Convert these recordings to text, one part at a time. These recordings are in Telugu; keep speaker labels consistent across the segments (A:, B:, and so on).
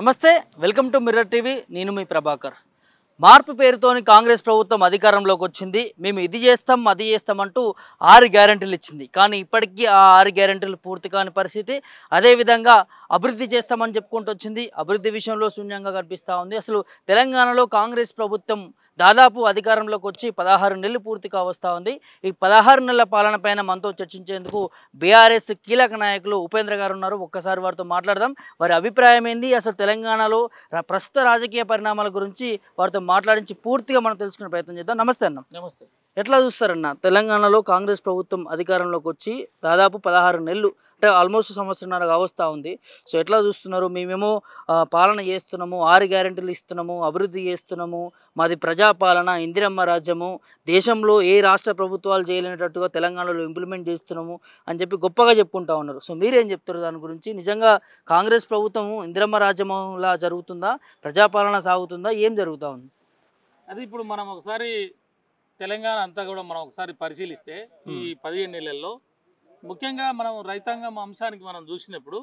A: నమస్తే, వెల్కమ్ టు మిర్రర్ టీవీ. నేను మీ ప్రభాకర్. మార్పు పేరుతోని కాంగ్రెస్ ప్రభుత్వం అధికారంలోకి వచ్చింది. మేము ఇది చేస్తాం అది చేస్తామంటూ 6 గ్యారెంటీలు ఇచ్చింది. కానీ ఇప్పటికీ ఆ 6 గ్యారెంటీలు పూర్తి కాని పరిస్థితి. అదేవిధంగా అభివృద్ధి చేస్తామని చెప్పుకుంటూ వచ్చింది. అభివృద్ధి విషయంలో శూన్యంగా కనిపిస్తూ ఉంది. అసలు తెలంగాణలో కాంగ్రెస్ ప్రభుత్వం దాదాపు అధికారంలోకి వచ్చి 16 నెలలు పూర్తి కావస్తూ ఉంది. ఈ 16 నెలల పాలన పైన మనతో చర్చించేందుకు బీఆర్ఎస్ కీలక నాయకులు ఉపేంద్ర గారు ఉన్నారు. ఒక్కసారి వారితో మాట్లాడదాం. వారి అభిప్రాయం ఏంది, అసలు తెలంగాణలో ప్రస్తుత రాజకీయ పరిణామాల గురించి వారితో మాట్లాడించి పూర్తిగా మనం తెలుసుకునే ప్రయత్నం చేద్దాం. నమస్తే అన్న.
B: నమస్తే.
A: ఎట్లా చూస్తారన్న, తెలంగాణలో కాంగ్రెస్ ప్రభుత్వం అధికారంలోకి వచ్చి దాదాపు 16 నెలలు అంటే ఆల్మోస్ట్ సంవత్సరంన్నర కావస్తూ ఉంది. సో ఎట్లా చూస్తున్నారు? మేమేమో పాలన చేస్తున్నాము, 6 గ్యారెంటీలు ఇస్తున్నాము, అభివృద్ధి చేస్తున్నాము, మాది ప్రజాపాలన, ఇందిరమ్మ రాజ్యము, దేశంలో ఏ రాష్ట్ర ప్రభుత్వాలు చేయలేనట్టుగా తెలంగాణలో ఇంప్లిమెంట్ చేస్తున్నాము అని చెప్పి గొప్పగా చెప్పుకుంటా ఉన్నారు. సో మీరేం చెప్తారు దాని గురించి? నిజంగా కాంగ్రెస్ ప్రభుత్వం ఇందిరమ్మ రాజ్యంలా జరుగుతుందా, ప్రజాపాలన సాగుతుందా, ఏం జరుగుతూ ఉంది?
B: అది ఇప్పుడు మనం ఒకసారి తెలంగాణ అంతా కూడా మనం ఒకసారి పరిశీలిస్తే ఈ 15 నెలల్లో ముఖ్యంగా మనం రైతాంగం అంశానికి మనం చూసినప్పుడు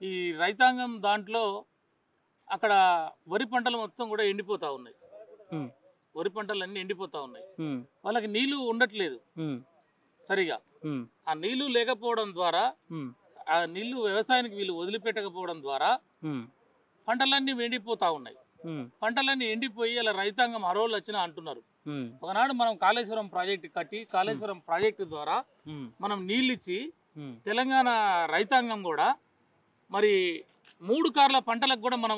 B: ఈ రైతాంగం దాంట్లో అక్కడ వరి పంటలు మొత్తం కూడా ఎండిపోతూ ఉన్నాయి. వరి పంటలు అన్నీ ఎండిపోతూ ఉన్నాయి. వాళ్ళకి నీళ్లు ఉండట్లేదు సరిగా. ఆ నీళ్లు లేకపోవడం ద్వారా, ఆ నీళ్లు వ్యవసాయానికి వీళ్ళు వదిలిపెట్టకపోవడం ద్వారా పంటలన్నీ ఎండిపోతూ ఉన్నాయి. పంటలన్నీ ఎండిపోయి అలా రైతాంగం అరవలు వచ్చినా అంటున్నారు. ఒకనాడు మనం కాళేశ్వరం ప్రాజెక్టు కట్టి కాళేశ్వరం ప్రాజెక్టు ద్వారా మనం నీళ్ళిచ్చి తెలంగాణ రైతాంగం కూడా మరి 3 కార్ల పంటలకు కూడా మనం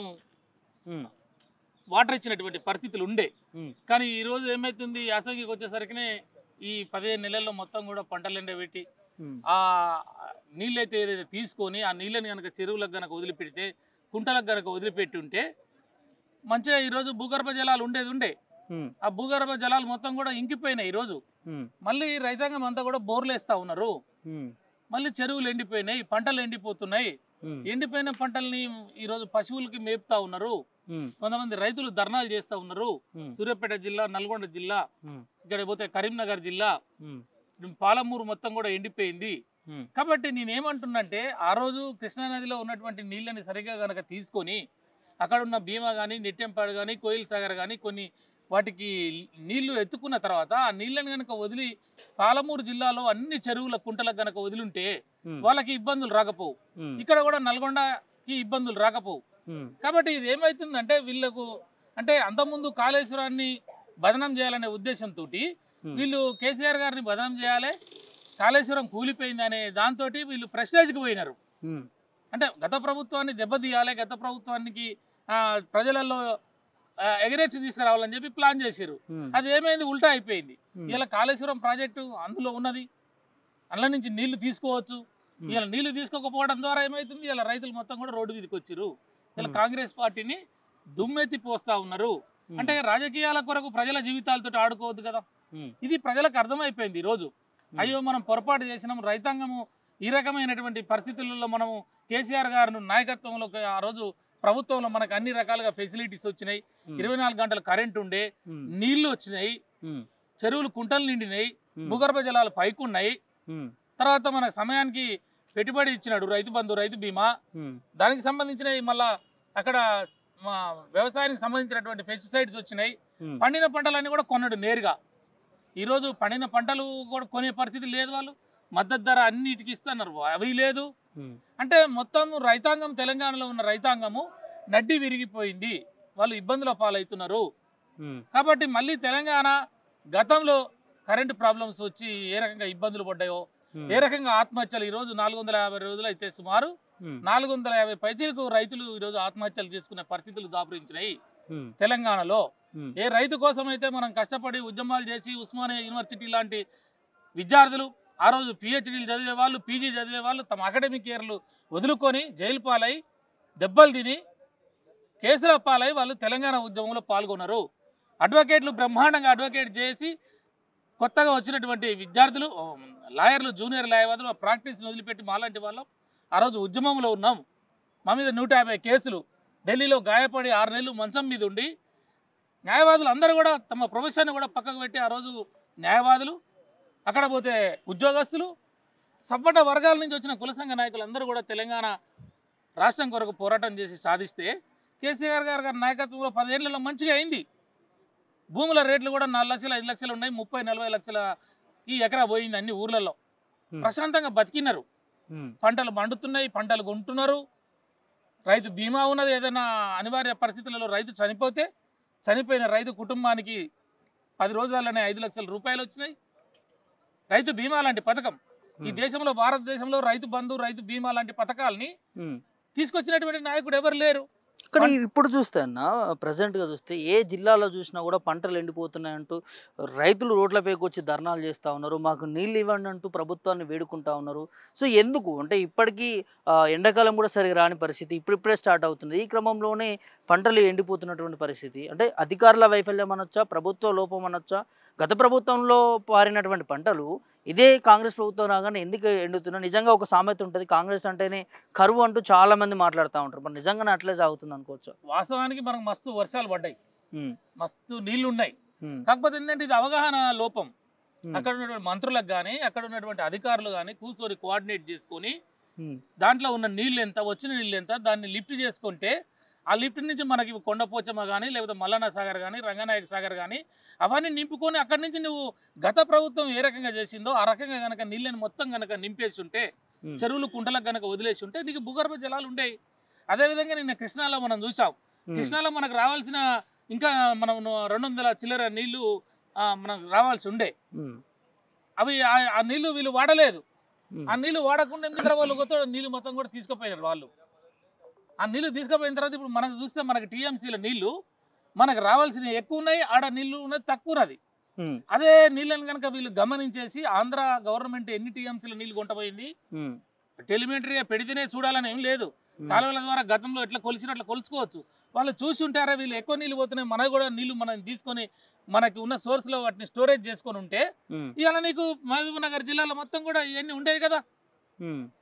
B: వాటర్ ఇచ్చినటువంటి పరిస్థితులు ఉండే. కానీ ఈరోజు ఏమైతుంది, యాసంగికి వచ్చేసరికినే ఈ 15 నెలల్లో మొత్తం కూడా పంటలు ఎండబెట్టి ఆ నీళ్ళైతే ఏదైతే తీసుకొని ఆ నీళ్ళని కనుక చెరువులకు కనుక వదిలిపెడితే, కుంటలకు కనుక వదిలిపెట్టి ఉంటే మంచిగా ఈరోజు భూగర్భ జలాలు ఉండే ఆ భూగర్భ జలాలు మొత్తం కూడా ఇంకిపోయినాయి. ఈరోజు మళ్ళీ రైతాంగం అంతా కూడా బోర్లు వేస్తా ఉన్నారు. మళ్ళీ చెరువులు ఎండిపోయినాయి, పంటలు ఎండిపోతున్నాయి. ఎండిపోయిన పంటల్ని ఈరోజు పశువులకి మేపుతా ఉన్నారు. కొంతమంది రైతులు ధర్నాలు చేస్తా ఉన్నారు. సూర్యాపేట జిల్లా, నల్గొండ జిల్లా, ఇక్కడ పోతే కరీంనగర్ జిల్లా, పాలమూరు మొత్తం కూడా ఎండిపోయింది. కాబట్టి నేనేమంటున్నంటే, ఆ రోజు కృష్ణానదిలో ఉన్నటువంటి నీళ్ళని సరిగా గనక తీసుకొని అక్కడ ఉన్న భీమా కానీ, నెట్టెంపాడు కానీ, కోయిల్ సాగర్ కానీ కొన్ని వాటికి నీళ్లు ఎత్తుకున్న తర్వాత ఆ నీళ్ళని కనుక వదిలి పాలమూరు జిల్లాలో అన్ని చెరువుల కుంటలకు కనుక వదిలింటే వాళ్ళకి ఇబ్బందులు రాకపోవు. ఇక్కడ కూడా నల్గొండకి ఇబ్బందులు రాకపోవు. కాబట్టి ఇది ఏమవుతుందంటే, వీళ్ళకు అంటే అంతకుముందు కాళేశ్వరాన్ని బదనం చేయాలనే ఉద్దేశంతో వీళ్ళు కేసీఆర్ గారిని బదనం చేయాలి, కాళేశ్వరం కూలిపోయింది అనే దాంతో వీళ్ళు ప్రెస్టేజ్కి పోయినారు. అంటే గత ప్రభుత్వాన్ని దెబ్బతీయాలి, గత ప్రభుత్వానికి ప్రజలలో ఎగరేట్స్ తీసుకురావాలని చెప్పి ప్లాన్ చేశారు. అది ఏమైంది, ఉల్టా అయిపోయింది. ఇలా కాళేశ్వరం ప్రాజెక్టు అందులో ఉన్నది, అందులో నుంచి నీళ్లు తీసుకోవచ్చు. ఇలా నీళ్లు తీసుకోకపోవడం ద్వారా ఏమవుతుంది, ఇలా రైతులు మొత్తం కూడా రోడ్డు మీదకి వచ్చారు. ఇలా కాంగ్రెస్ పార్టీని దుమ్మెత్తి పోస్తా ఉన్నారు. అంటే రాజకీయాల కొరకు ప్రజల జీవితాలతో ఆడుకోవద్దు కదా. ఇది ప్రజలకు అర్థమైపోయింది ఈరోజు. అయ్యో మనం పొరపాటు చేసినాం, రైతాంగము ఈ రకమైనటువంటి పరిస్థితులలో మనము కేసీఆర్ గారి నాయకత్వంలో ఆ రోజు ప్రభుత్వంలో మనకు అన్ని రకాలుగా ఫెసిలిటీస్ వచ్చినాయి. 24 గంటలు కరెంట్ ఉండే, నీళ్లు వచ్చినాయి, చెరువులు కుంటలు నిండినాయి, భూగర్భ జలాలు పైకున్నాయి. తర్వాత మన సమయానికి పెట్టుబడి ఇచ్చినాడు రైతు బంధు, రైతు బీమా, దానికి సంబంధించినవి మళ్ళా అక్కడ వ్యవసాయానికి సంబంధించినటువంటి పెస్టిసైడ్స్ వచ్చినాయి. పండిన పంటలన్నీ కూడా కొన్నాడు నేరుగా. ఈరోజు పండిన పంటలు కూడా కొనే పరిస్థితి లేదు. వాళ్ళు మద్దతు ధర అన్నిటికి ఇస్తున్నారు, అవి లేదు. అంటే మొత్తం రైతాంగం, తెలంగాణలో ఉన్న రైతాంగము నడ్డి విరిగిపోయింది, వాళ్ళు ఇబ్బందుల పాలవుతున్నారు. కాబట్టి మళ్ళీ తెలంగాణ గతంలో కరెంటు ప్రాబ్లమ్స్ వచ్చి ఏ రకంగా ఇబ్బందులు పడ్డాయో, ఏ రకంగా ఆత్మహత్యలు, ఈరోజు 450 రోజులు అయితే సుమారు 450 పైచీలకు రైతులు ఈరోజు ఆత్మహత్యలు చేసుకునే పరిస్థితులు దాపురించినాయి తెలంగాణలో. ఏ రైతు కోసం అయితే మనం కష్టపడి ఉద్యమాలు చేసి ఉస్మానియా యూనివర్సిటీ లాంటి విద్యార్థులు ఆ రోజు పిహెచ్డీలు చదివే వాళ్ళు, పీజీ చదివే వాళ్ళు తమ అకాడమిక్ ఇయర్లు వదులుకొని జైలు పాలై, దెబ్బలు తిని, కేసుల పాలై వాళ్ళు తెలంగాణ ఉద్యమంలో పాల్గొన్నారు. అడ్వకేట్లు బ్రహ్మాండంగా అడ్వకేట్ చేసి కొత్తగా వచ్చినటువంటి విద్యార్థులు, లాయర్లు, జూనియర్ న్యాయవాదులు ప్రాక్టీస్ని వదిలిపెట్టి మాలాంటి వాళ్ళం ఆ రోజు ఉద్యమంలో ఉన్నాం. మా మీద 150 కేసులు, ఢిల్లీలో గాయపడి 6 నెలలు మంచం మీద ఉండి, న్యాయవాదులు అందరూ కూడా తమ ప్రొఫెషన్ని కూడా పక్కకు పెట్టి ఆ రోజు న్యాయవాదులు, అక్కడ పోతే ఉద్యోగస్తులు, సబ్బట వర్గాల నుంచి వచ్చిన కుల సంఘ నాయకులు అందరూ కూడా తెలంగాణ రాష్ట్రం కొరకు పోరాటం చేసి సాధిస్తే కేసీఆర్ గారి నాయకత్వంలో 10 ఏళ్లలో మంచిగా అయింది. భూముల రేట్లు కూడా 4 లక్షలు 5 లక్షలు ఉన్నాయి, 30-40 లక్షల ఈ ఎకరా పోయింది. అన్ని ఊర్లలో ప్రశాంతంగా బతికినారు. పంటలు పండుతున్నాయి, పంటలు కొంటున్నారు, రైతు బీమా ఉన్నది. ఏదైనా అనివార్య పరిస్థితులలో రైతు చనిపోతే చనిపోయిన రైతు కుటుంబానికి 10 రోజులనే 5 లక్షల రూపాయలు వచ్చినాయి. రైతు బీమా లాంటి పథకం ఈ దేశంలో, భారతదేశంలో రైతు బంధు, రైతు బీమా లాంటి పథకాలని తీసుకొచ్చినటువంటి నాయకుడు ఎవరు లేరు.
A: ఇక్కడ ఇప్పుడు చూస్తే అన్న ప్రజెంట్గా చూస్తే ఏ జిల్లాలో చూసినా కూడా పంటలు ఎండిపోతున్నాయంటూ రైతులు రోడ్లపైకి వచ్చి ధర్నాలు చేస్తూ ఉన్నారు. మాకు నీళ్ళు ఇవ్వండి అంటూ ప్రభుత్వాన్ని వేడుకుంటా ఉన్నారు. సో ఎందుకు అంటే ఇప్పటికీ ఎండాకాలం కూడా సరిగా రాని పరిస్థితి ఇప్పుడిప్పుడే స్టార్ట్ అవుతుంది. ఈ క్రమంలోనే పంటలు ఎండిపోతున్నటువంటి పరిస్థితి అంటే అధికారుల వైఫల్యం అనొచ్చా, ప్రభుత్వ లోపం అనొచ్చా? గత ప్రభుత్వంలో పారినటువంటి పంటలు ఇదే కాంగ్రెస్ ప్రభుత్వం రాగానే ఎందుకు ఎండుతున్నా? నిజంగా ఒక సామెత ఉంటుంది, కాంగ్రెస్ అంటేనే కరువు అంటూ చాలా మంది మాట్లాడుతూ ఉంటారు. మరి నిజంగానే అట్లే సాగుతుంది అనుకోవచ్చు.
B: వాస్తవానికి మనకు మస్తు వర్షాలు పడ్డాయి, మస్తు నీళ్లు ఉన్నాయి. కాకపోతే ఏంటంటే ఇది అవగాహన లోపం. అక్కడ ఉన్నటువంటి మంత్రులకు కానీ అక్కడ ఉన్నటువంటి అధికారులు కానీ కూర్చొని కోఆర్డినేట్ చేసుకొని దాంట్లో ఉన్న నీళ్ళు ఎంత, వచ్చిన నీళ్ళు ఎంత, దాన్ని లిఫ్ట్ చేసుకుంటే ఆ లిఫ్ట్ నుంచి మనకి కొండపోచమ్మ కానీ లేకపోతే మల్లన్న సాగర్ కానీ రంగనాయక సాగర్ కానీ అవన్నీ నింపుకొని అక్కడి నుంచి నువ్వు గత ప్రభుత్వం ఏ రకంగా చేసిందో ఆ రకంగా కనుక నీళ్ళని మొత్తం కనుక నింపేసి ఉంటే, చెరువులు కుంటలకు కనుక వదిలేసి ఉంటే నీకు భూగర్భ జలాలు ఉండేవి. అదేవిధంగా నిన్న కృష్ణాలో మనం చూసాం. కృష్ణాలో మనకు రావాల్సిన ఇంకా మనం 200 చిల్లర నీళ్లు మనకు రావాల్సి ఉండే, అవి ఆ నీళ్లు వీళ్ళు వాడలేదు. ఆ నీళ్లు వాడకుండా ఎందుకు వాళ్ళు నీళ్ళు మొత్తం కూడా తీసుకుపోయినారు వాళ్ళు. ఆ నీళ్లు తీసుకుపోయిన తర్వాత ఇప్పుడు మనకు చూస్తే మనకి టీఎంసీల నీళ్లు మనకు రావాల్సినవి ఎక్కువ ఉన్నాయి, ఆడ నీళ్లు ఉన్నది తక్కువ ఉన్నది. అదే నీళ్ళని కనుక వీళ్ళు గమనించేసి ఆంధ్ర గవర్నమెంట్ ఎన్ని టీఎంసీల నీళ్లు కొంటపోయింది టెలిమెంటరీగా పెడితేనే చూడాలని ఏం లేదు. కాలువల ద్వారా గతంలో ఎట్లా కొలిసినట్లు కొలుచుకోవచ్చు. వాళ్ళు చూసి ఉంటారా వీళ్ళు ఎక్కువ నీళ్ళు పోతున్నాయి, మనకు కూడా నీళ్లు మనం తీసుకొని మనకి ఉన్న సోర్స్ లో వాటిని స్టోరేజ్ చేసుకొని ఉంటే ఇవాళ నీకు మహబూబ్ నగర్ జిల్లాలో మొత్తం కూడా ఇవన్నీ ఉండేవి కదా.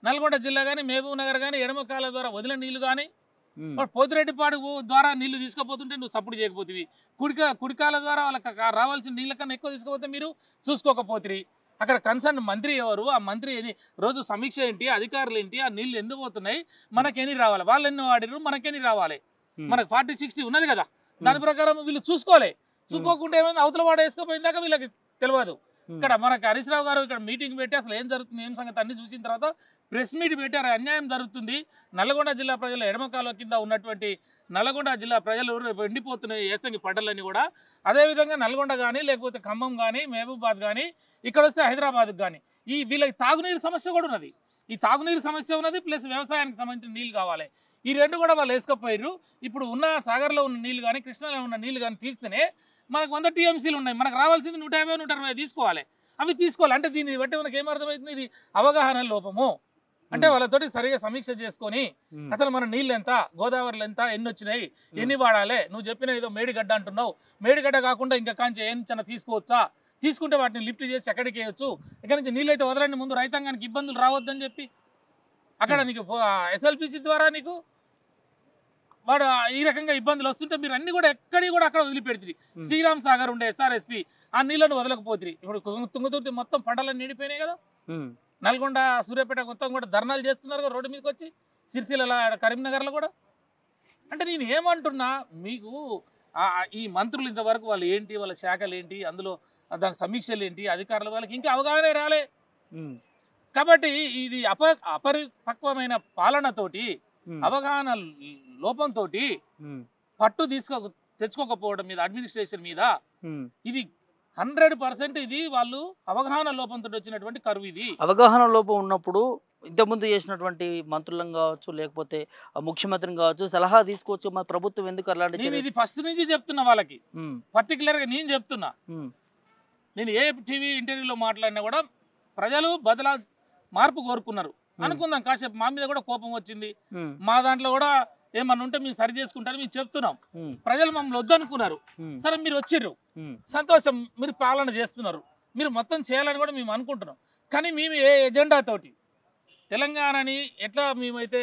B: నల్గొండ జిల్లా కానీ మహబూబ్ నగర్ కానీ ఎడమ కాలువ ద్వారా వదిలిన నీళ్లు కానీ పోతిరెడ్డిపాడు ద్వారా నీళ్లు తీసుకుపోతుంటే నువ్వు సపోర్ట్ చేయకపోతుంది. కుడికాల ద్వారా వాళ్ళకి రావాల్సిన నీళ్ళ కన్నా ఎక్కువ తీసుకుపోతే మీరు చూసుకోకపోతుంది. అక్కడ కన్సర్న్ మంత్రి ఎవరు, ఆ మంత్రి రోజు సమీక్ష ఏంటి, అధికారులు ఏంటి, ఆ నీళ్ళు ఎందుకు పోతున్నాయి, మనకెన్ని రావాలి, వాళ్ళు ఎన్ని వాడిరు, మనకెన్ని రావాలి, మనకు 40-60 ఉన్నది కదా, దాని ప్రకారం వీళ్ళు చూసుకోవాలి. చూసుకోకుండా ఏమైంది అవతల వాడు వేసుకోపోయిందాక వీళ్ళకి తెలియదు. ఇక్కడ మనకి హరీష్ రావు గారు ఇక్కడ మీటింగ్ పెట్టి అసలు ఏం జరుగుతుంది ఏం సంగతి అన్ని చూసిన తర్వాత ప్రెస్ మీట్ పెట్టారు. అన్యాయం జరుగుతుంది, నల్గొండ జిల్లా ప్రజలు ఎడమ కాలువ కింద ఉన్నటువంటి నల్గొండ జిల్లా ప్రజలు ఎండిపోతున్నాయి ఏసంగి పంటలన్నీ కూడా. అదేవిధంగా నల్గొండ కానీ లేకపోతే ఖమ్మం కానీ మహబూబాద్ కానీ ఇక్కడ వస్తే హైదరాబాద్కి కానీ వీళ్ళకి తాగునీరు సమస్య కూడా ఉన్నది. ఈ తాగునీరు సమస్య ఉన్నది ప్లస్ వ్యవసాయానికి సంబంధించిన నీళ్ళు కావాలి. ఈ రెండు కూడా వాళ్ళు వేసుకపోయారు. ఇప్పుడు ఉన్న సాగర్లో ఉన్న నీళ్ళు కానీ కృష్ణాలో ఉన్న నీళ్ళు కానీ తీస్తేనే మనకు 100 టీఎంసీలు ఉన్నాయి, మనకు రావాల్సింది 150-160 తీసుకోవాలి. అవి తీసుకోవాలి అంటే దీన్ని బట్టి మనకి ఏమర్థమవుతుంది, ఇది అవగాహన లోపము. అంటే వాళ్ళతోటి సరిగా సమీక్ష చేసుకొని అసలు మన నీళ్ళు ఎంత, గోదావరిలో ఎంత, ఎన్ని వచ్చినాయి, ఎన్ని వాడాలి, నువ్వు చెప్పిన ఏదో మేడిగడ్డ అంటున్నావు, మేడిగడ్డ కాకుండా ఇంకా కాంచి ఏం తీసుకోవచ్చా, తీసుకుంటే వాటిని లిఫ్ట్ చేసి ఎక్కడికి వేయచ్చు, ఇక్కడ నుంచి నీళ్ళు అయితే వదలండి, ముందు రైతాంగానికి ఇబ్బందులు రావద్దని చెప్పి అక్కడ నీకు ఎస్ఎల్పిసి ద్వారా నీకు వాడు ఈ రకంగా ఇబ్బందులు వస్తుంటే మీరు అన్ని కూడా ఎక్కడి కూడా అక్కడ వదిలిపెడుతుంది. శ్రీరామ్ సాగర్ ఉండే ఎస్ఆర్ఎస్పి ఆ నీళ్ళను వదలకపోతుంది. ఇప్పుడు తుంగతుర్తి మొత్తం పంటలను నిండిపోయినాయి కదా, నల్గొండ సూర్యాపేట మొత్తం కూడా ధర్నాలు చేస్తున్నారు కదా రోడ్డు మీదకి వచ్చి, సిరిసిల్ల కరీంనగర్లో కూడా. అంటే నేను ఏమంటున్నా, మీకు ఈ మంత్రులు ఇంతవరకు వాళ్ళు ఏంటి, వాళ్ళ శాఖలు ఏంటి, అందులో దాని సమీక్షలు ఏంటి, అధికారులు వాళ్ళకి ఇంకా అవగాహన రాలే. కాబట్టి ఇది అపరిపక్వమైన పాలనతోటి అవగాహన లోపంతో పట్టు తెచ్చుకోకపోవడం మీద అడ్మినిస్ట్రేషన్ మీద ఇది 100% ఇది వాళ్ళు అవగాహన లోపంతో వచ్చినటువంటి కరువు. ఇది
A: అవగాహన లోపం ఉన్నప్పుడు ఇంతకుముందు చేసినటువంటి మంత్రులను కావచ్చు లేకపోతే ముఖ్యమంత్రిని కావచ్చు సలహా తీసుకోవచ్చు. మా ప్రభుత్వం ఎందుకు అలాంటి
B: నేను ఇది ఫస్ట్ నుంచి చెప్తున్నా వాళ్ళకి, పర్టికులర్గా నేను చెప్తున్నా. నేను ఏ టీవీ ఇంటర్వ్యూలో మాట్లాడినా కూడా ప్రజలు మార్పు కోరుకున్నారు అనుకుందాం. కాసేపు మా మీద కూడా కోపం వచ్చింది, మా దాంట్లో కూడా ఏమన్నా ఉంటే మేము సరి చేసుకుంటారు మేము చెప్తున్నాం. ప్రజలు మమ్మల్ని వద్దనుకున్నారు, సరే మీరు వచ్చిర్రు, సంతోషం, మీరు పాలన చేస్తున్నారు, మీరు మొత్తం చేయాలని కూడా మేము అనుకుంటున్నాం. కానీ మేము ఏ ఎజెండా తోటి తెలంగాణని ఎట్లా మేమైతే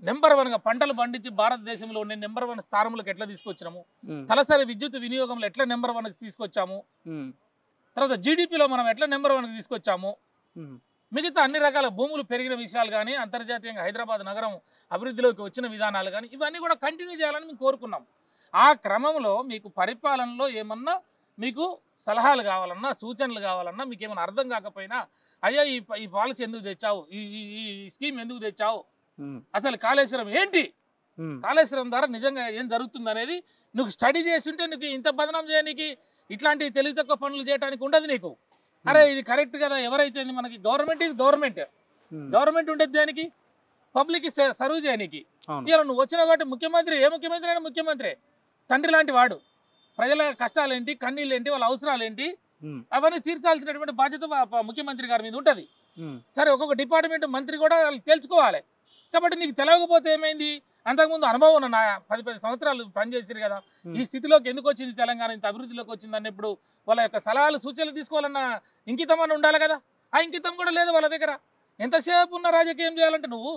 B: నెంబర్ 1గా పంటలు పండించి భారతదేశంలో ఉండే నెంబర్ 1 స్థానంలోకి ఎట్లా తీసుకొచ్చినాము, తలసరి విద్యుత్ వినియోగంలో ఎట్లా నెంబర్ 1కి తీసుకొచ్చాము, తర్వాత జీడిపిలో మనం ఎట్లా నెంబర్ 1కి తీసుకొచ్చాము, మిగతా అన్ని రకాల భూములు పెరిగిన విషయాలు కానీ అంతర్జాతీయంగా హైదరాబాద్ నగరం అభివృద్ధిలోకి వచ్చిన విధానాలు కానీ ఇవన్నీ కూడా కంటిన్యూ చేయాలని మేము కోరుకున్నాం. ఆ క్రమంలో మీకు పరిపాలనలో ఏమన్నా మీకు సలహాలు కావాలన్నా సూచనలు కావాలన్నా మీకు ఏమైనా అర్థం కాకపోయినా అయ్యా ఈ పాలసీ ఎందుకు తెచ్చావు, ఈ ఈ స్కీమ్ ఎందుకు తెచ్చావు, అసలు కాళేశ్వరం ఏంటి, కాళేశ్వరం ద్వారా నిజంగా ఏం జరుగుతుంది అనేది నువ్వు స్టడీ చేసి ఉంటే నీకు ఇంత బదనాం చేయడానికి ఇట్లాంటి తెలివి తక్కువ పనులు చేయడానికి ఉండదు నీకు. అరే ఇది కరెక్ట్ కదా, ఎవరైతే మనకి గవర్నమెంట్ ఈజ్ గవర్నమెంట్ ఉండేది దానికి పబ్లిక్ సర్వ్ చేయడానికి. ఇలా నువ్వు వచ్చిన కాబట్టి ముఖ్యమంత్రి ఏ ముఖ్యమంత్రి అయినా ముఖ్యమంత్రి తండ్రి లాంటి వాడు, ప్రజల కష్టాలు ఏంటి, కన్నీళ్ళు ఏంటి, వాళ్ళ అవసరాలు ఏంటి అవన్నీ తీర్చాల్సినటువంటి బాధ్యత ముఖ్యమంత్రి గారి మీద ఉంటుంది. సరే ఒక్కొక్క డిపార్ట్మెంట్ మంత్రి కూడా తెలుసుకోవాలి. కాబట్టి నీకు తెలియకపోతే ఏమైంది, అంతకుముందు అనుభవం ఉన్న 10 సంవత్సరాలు పనిచేసారు కదా, ఈ స్థితిలోకి ఎందుకు వచ్చింది తెలంగాణ, ఇంత అభివృద్ధిలోకి వచ్చింది అన్నప్పుడు వాళ్ళ యొక్క సలహాలు సూచనలు తీసుకోవాలన్న ఇంకితం అని ఉండాలి కదా. ఆ ఇంకితం కూడా లేదు వాళ్ళ దగ్గర. ఎంతసేపు ఉన్న రాజకీయం చేయాలంటే నువ్వు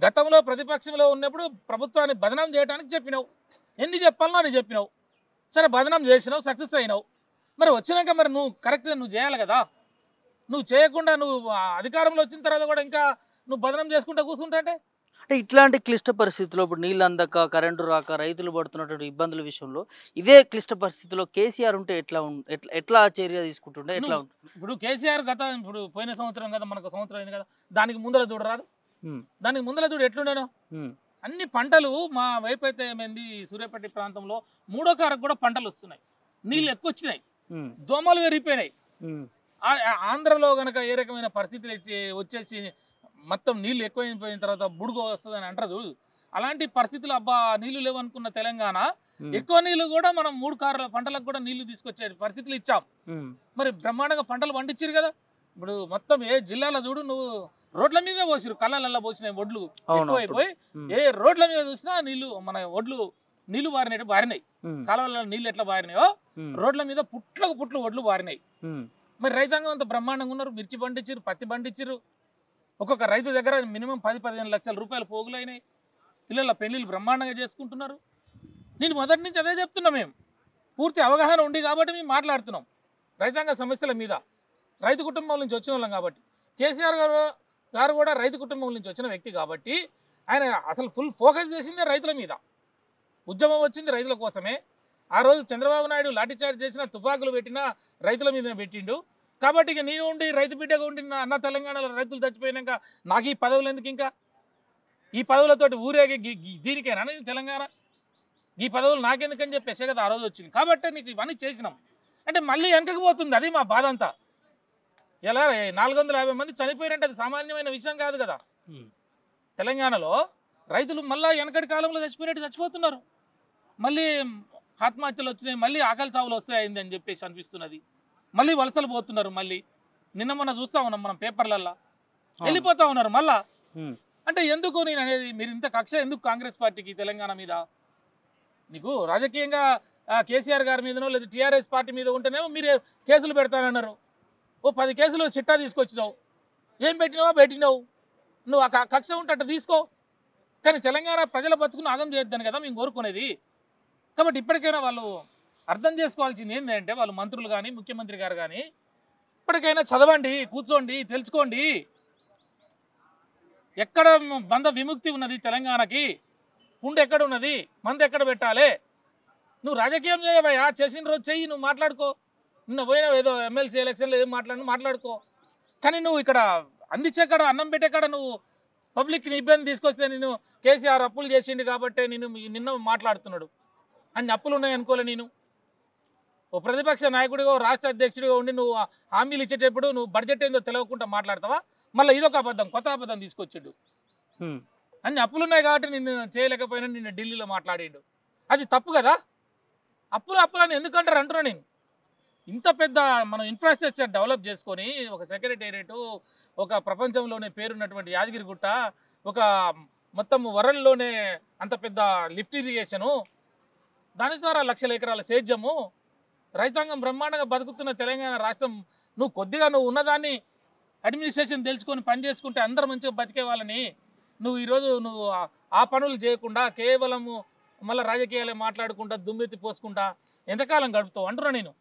B: గతంలో ప్రతిపక్షంలో ఉన్నప్పుడు ప్రభుత్వాన్ని బదనాం చేయడానికి చెప్పినావు, ఎన్ని చెప్పాలనో అని చెప్పినావు. సరే బదనాం చేసినావు, సక్సెస్ అయినావు. మరి వచ్చినాక మరి నువ్వు కరెక్ట్గా నువ్వు చేయాలి కదా. నువ్వు చేయకుండా నువ్వు అధికారంలో వచ్చిన తర్వాత కూడా ఇంకా నువ్వు బదనాం చేసుకుంటూ కూర్చుంటే
A: అంటే ఇట్లాంటి క్లిష్ట పరిస్థితుల్లో ఇప్పుడు నీళ్ళు అందక కరెంటు రాక రైతులు పడుతున్నటువంటి ఇబ్బందుల విషయంలో ఇదే క్లిష్ట పరిస్థితుల్లో కేసీఆర్ ఉంటే ఎట్లా చర్య తీసుకుంటుండే ఎట్లా?
B: ఇప్పుడు కేసీఆర్ ఇప్పుడు పోయిన సంవత్సరం కదా, మనకు సంవత్సరం అయింది కదా, దానికి ముందర చూడరాదు, దానికి ముందర చూడు ఎట్లుండేనో. అన్ని పంటలు మా వైపు అయితే ఏమైంది, సూర్యాపేట ప్రాంతంలో 3వ కారకు కూడా పంటలు వస్తున్నాయి, నీళ్ళు ఎక్కువ వచ్చినాయి, దోమలు పెరిగిపోయినాయి. ఆంధ్రలో కనుక ఏ రకమైన పరిస్థితులు వచ్చేసి మొత్తం నీళ్ళు ఎక్కువైపోయిన తర్వాత బుడుగు వస్తుందని అంటారు, అలాంటి పరిస్థితులు అబ్బా నీళ్లు లేవనుకున్న తెలంగాణ ఎక్కువ నీళ్లు కూడా మనం 3 కార్ల పంటలకు కూడా నీళ్లు తీసుకొచ్చే పరిస్థితులు ఇచ్చాం. మరి బ్రహ్మాండంగా పంటలు పండించారు కదా. ఇప్పుడు మొత్తం ఏ జిల్లాలో చూడు నువ్వు రోడ్ల మీదే పోసిరు, కళ్ళల్లో పోసినాయి ఒడ్లు ఎక్కువైపోయి, ఏ రోడ్ల మీద చూసినా నీళ్లు మన ఒడ్లు నీళ్లు బారినాయి. కాలువలలో నీళ్ళు ఎట్లా బారినాయో రోడ్ల మీద పుట్లు ఒడ్లు బారినాయి. మరి రైతాంగం అంత బ్రహ్మాండంగా ఉన్నారు, మిర్చి పండించారు, పత్తి పండించారు. ఒక్కొక్క రైతు దగ్గర మినిమం 10-15 లక్షల రూపాయలు పోగులైనాయి. పిల్లల పెళ్లిళ్ళు బ్రహ్మాండంగా చేసుకుంటున్నారు. నేను మొదటి నుంచి అదే చెప్తున్నా, మేము పూర్తి అవగాహన ఉంది కాబట్టి మేము మాట్లాడుతున్నాం రైతాంగ సమస్యల మీద. రైతు కుటుంబం నుంచి వచ్చిన వాళ్ళం కాబట్టి, కేసీఆర్ గారు కూడా రైతు కుటుంబం నుంచి వచ్చిన వ్యక్తి కాబట్టి ఆయన అసలు ఫుల్ ఫోకస్ చేసిందే రైతుల మీద. ఉద్యమం వచ్చింది రైతుల కోసమే. ఆ రోజు చంద్రబాబు నాయుడు లాఠీచార్జ్ చేసిన, తుపాకులు పెట్టినా రైతుల మీద పెట్టిండు. కాబట్టి ఇక నేను ఉండి రైతు బిడ్డగా ఉండి అన్న తెలంగాణలో రైతులు చచ్చిపోయినాక నాకు ఈ పదవులు ఎందుకు, ఇంకా ఈ పదవులతోటి ఊరేగి దీనికేనా తెలంగాణ, ఈ పదవులు నాకెందుకని చెప్పేసే కదా ఆ రోజు వచ్చింది. కాబట్టి నీకు ఇవన్నీ చేసినాం అంటే మళ్ళీ వెనకకు పోతుంది, అది మా బాధ అంతా. ఎలా 450 మంది చనిపోయారంటే అది సామాన్యమైన విషయం కాదు కదా. తెలంగాణలో రైతులు మళ్ళీ వెనకటి కాలంలో చచ్చిపోయినట్టు చచ్చిపోతున్నారు, మళ్ళీ ఆత్మహత్యలు వచ్చినాయి, మళ్ళీ ఆకలి చావులు వస్తాయింది అని చెప్పేసి అనిపిస్తున్నది. మళ్ళీ వలసలు పోతున్నారు. మళ్ళీ నిన్న మొన్న చూస్తూ ఉన్నాం మనం పేపర్లల్లో, వెళ్ళిపోతూ ఉన్నారు మళ్ళా. అంటే ఎందుకు నేను అనేది, మీరు ఇంత కక్ష ఎందుకు కాంగ్రెస్ పార్టీకి తెలంగాణ మీద? నీకు రాజకీయంగా కేసీఆర్ గారి మీదనో లేదా టీఆర్ఎస్ పార్టీ మీద ఉంటేనేమో మీరు కేసులు పెడతానన్నారు. ఓ 10 కేసులు చిట్టా తీసుకొచ్చినావు, ఏం పెట్టినావు నువ్వు. ఆ కక్ష ఉంటే తీసుకో, కానీ తెలంగాణ ప్రజల బతుకును ఆగం చేయొద్దని కదా మేము కోరుకునేది. కాబట్టి ఇప్పటికైనా వాళ్ళు అర్థం చేసుకోవాల్సింది ఏంటంటే, వాళ్ళు మంత్రులు కానీ ముఖ్యమంత్రి గారు కానీ ఇప్పటికైనా చదవండి, కూర్చోండి, తెలుసుకోండి. ఎక్కడ బంధ విముక్తి ఉన్నది తెలంగాణకి, పుండు ఎక్కడ ఉన్నది, మందు ఎక్కడ పెట్టాలి. నువ్వు రాజకీయం చేయవయ్యా, చేసిన రోజు చెయ్యి, నువ్వు మాట్లాడుకో. నిన్న పోయినావు ఏదో ఎమ్మెల్సీ ఎలక్షన్లో ఏం మాట్లాడుకో. కానీ నువ్వు ఇక్కడ అందించేకాడ అన్నం పెట్టేకాడ నువ్వు పబ్లిక్ని ఇబ్బంది తీసుకొస్తే నేను కేసీఆర్ అప్పులు చేసిండు కాబట్టి నిన్న మాట్లాడుతున్నాడు. అన్ని అప్పులు ఉన్నాయి అనుకోలే. నేను ఓ ప్రతిపక్ష నాయకుడిగా, రాష్ట్ర అధ్యక్షుడిగా ఉండి నువ్వు హామీలు ఇచ్చేటప్పుడు నువ్వు బడ్జెట్ ఏందో తెలియకుండా మాట్లాడతావా? మళ్ళీ ఇదొక అబద్ధం, కొత్త అబద్ధం తీసుకొచ్చాడు. అన్ని అప్పులు ఉన్నాయి కాబట్టి నిన్ను చేయలేకపోయినా నిన్ను ఢిల్లీలో మాట్లాడిండు. అది తప్పు కదా. అప్పులని ఎందుకంటారు అంటున్నా నేను. ఇంత పెద్ద మనం ఇన్ఫ్రాస్ట్రక్చర్ డెవలప్ చేసుకొని, ఒక సెక్రటేరియట్, ఒక ప్రపంచంలోనే పేరున్నటువంటి యాదగిరిగుట్ట, ఒక మొత్తం వరల్డ్లోనే అంత పెద్ద లిఫ్ట్ ఇరిగేషను, దాని ద్వారా లక్షల ఎకరాల సేద్యము, రైతాంగం బ్రహ్మాండంగా బతుకుతున్న తెలంగాణ రాష్ట్రం, నువ్వు ఉన్నదాన్ని అడ్మినిస్ట్రేషన్ తెలుసుకొని పని చేసుకుంటే అందరూ మంచిగా బతికే వాళ్ళని ఈరోజు ఆ పనులు చేయకుండా కేవలము మళ్ళీ రాజకీయాలే మాట్లాడుకుంటా దుమ్మెత్తి పోసుకుంటా ఎంతకాలం గడుపుతావు అంటున్నా నేను.